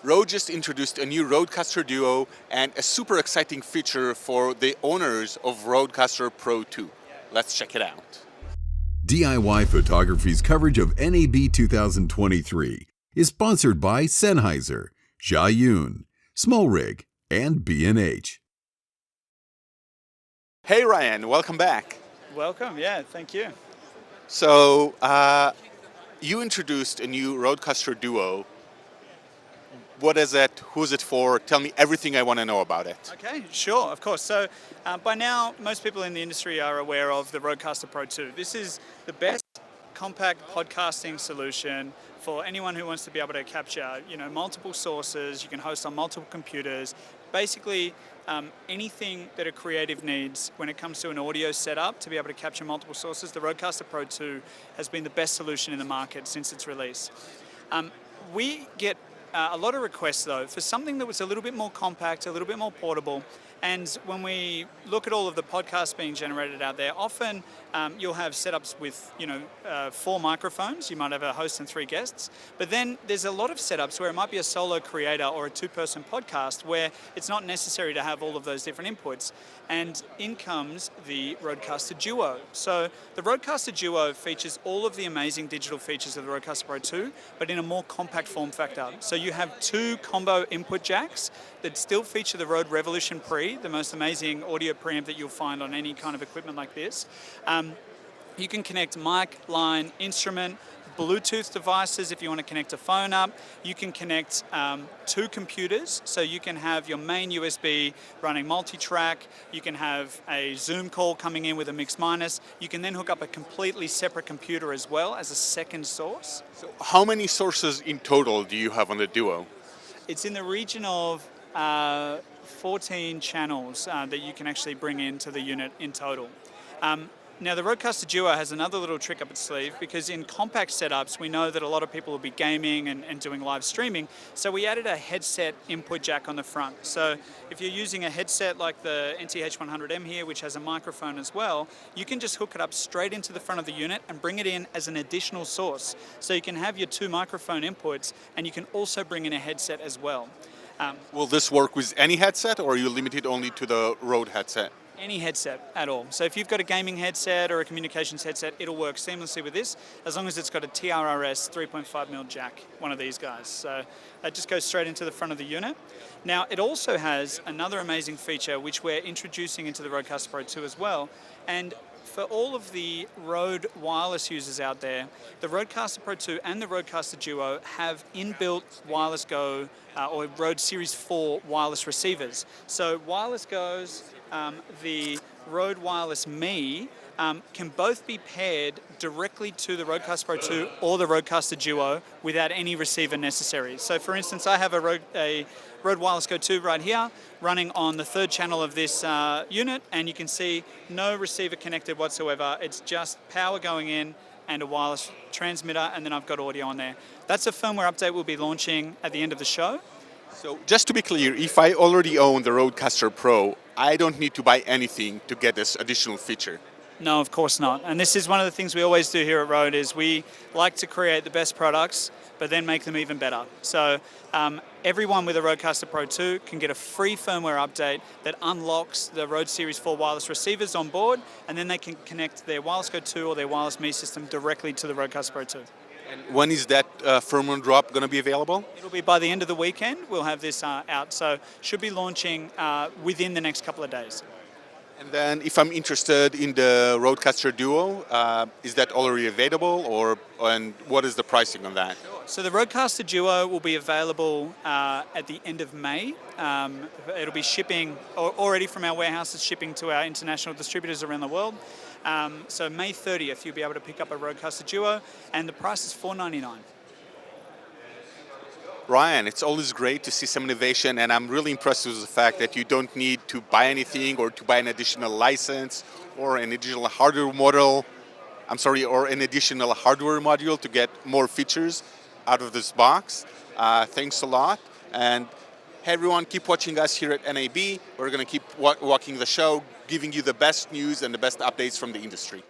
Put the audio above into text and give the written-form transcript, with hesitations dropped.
Rode just introduced a new RodeCaster Duo and a super exciting feature for the owners of RodeCaster Pro II. Let's check it out. DIY Photography's coverage of NAB 2023 is sponsored by Sennheiser, Zhiyun, Smallrig, and B&H. Hey Ryan, welcome back. Welcome, yeah, thank you. So, you introduced a new RodeCaster Duo. What is it? Who's it for? Tell me everything I want to know about it. Okay, sure, of course. So by now, most people in the industry are aware of the RodeCaster Pro II. This is the best compact podcasting solution for anyone who wants to be able to capture, multiple sources. You can host on multiple computers. Basically, anything that a creative needs when it comes to an audio setup to be able to capture multiple sources, the RodeCaster Pro II has been the best solution in the market since its release. We get a lot of requests though for something that was a little bit more compact, a little bit more portable. And when we look at all of the podcasts being generated out there, often you'll have setups with 4 microphones. You might have a host and 3 guests. But then there's a lot of setups where it might be a solo creator or a 2-person podcast where it's not necessary to have all of those different inputs. And in comes the RodeCaster Duo. So the RodeCaster Duo features all of the amazing digital features of the RodeCaster Pro II, but in a more compact form factor. So you have 2 combo input jacks that still feature the Rode Revolution Pre, the most amazing audio preamp that you'll find on any kind of equipment like this. You can connect mic, line, instrument, Bluetooth devices if you want to connect a phone up. You can connect 2 computers, so you can have your main USB running multi-track. You can have a Zoom call coming in with a mix minus. You can then hook up a completely separate computer as well as a second source. So how many sources in total do you have on the Duo? It's in the region of 14 channels that you can actually bring into the unit in total. Now the RodeCaster Duo has another little trick up its sleeve because in compact setups we know that a lot of people will be gaming and doing live streaming, so we added a headset input jack on the front. So if you're using a headset like the NTH100M here, which has a microphone as well, you can just hook it up straight into the front of the unit and bring it in as an additional source. So you can have your 2 microphone inputs and you can also bring in a headset as well. Will this work with any headset, or are you limited only to the Rode headset? Any headset at all. So if you've got a gaming headset or a communications headset, it'll work seamlessly with this, as long as it's got a TRRS 3.5mm jack, one of these guys. So that just goes straight into the front of the unit. Now it also has another amazing feature which we're introducing into the RodeCaster Pro II as well. And for all of the Rode wireless users out there, the RodeCaster Pro II and the RodeCaster Duo have inbuilt Wireless Go or Rode Series 4 wireless receivers. So Wireless Go's, the Rode Wireless Me can both be paired directly to the RodeCaster Pro II or the RodeCaster Duo without any receiver necessary. So for instance, I have a Rode Wireless Go 2 right here running on the 3rd channel of this unit, and you can see no receiver connected whatsoever. It's just power going in and a wireless transmitter, and then I've got audio on there. That's a firmware update we'll be launching at the end of the show. So just to be clear, if I already own the RodeCaster Pro, I don't need to buy anything to get this additional feature. No, of course not. And this is one of the things we always do here at Rode, is we like to create the best products, but then make them even better. So everyone with a RodeCaster Pro II can get a free firmware update that unlocks the Rode Series 4 wireless receivers on board, and then they can connect their Wireless Go 2 or their Wireless Me system directly to the RodeCaster Pro II. And when is that firmware drop going to be available? It'll be by the end of the weekend. We'll have this out, so should be launching within the next couple of days. And then if I'm interested in the RodeCaster Duo, is that already available, and what is the pricing on that? So the RodeCaster Duo will be available at the end of May. It'll be shipping already from our warehouses, shipping to our international distributors around the world. So May 30th, you'll be able to pick up a RodeCaster Duo, and the price is $499. Ryan, it's always great to see some innovation, and I'm really impressed with the fact that you don't need to buy anything or to buy an additional license or an additional hardware module. Or an additional hardware module to get more features out of this box. Thanks a lot. And hey everyone, keep watching us here at NAB. We're going to keep walking the show, giving you the best news and the best updates from the industry.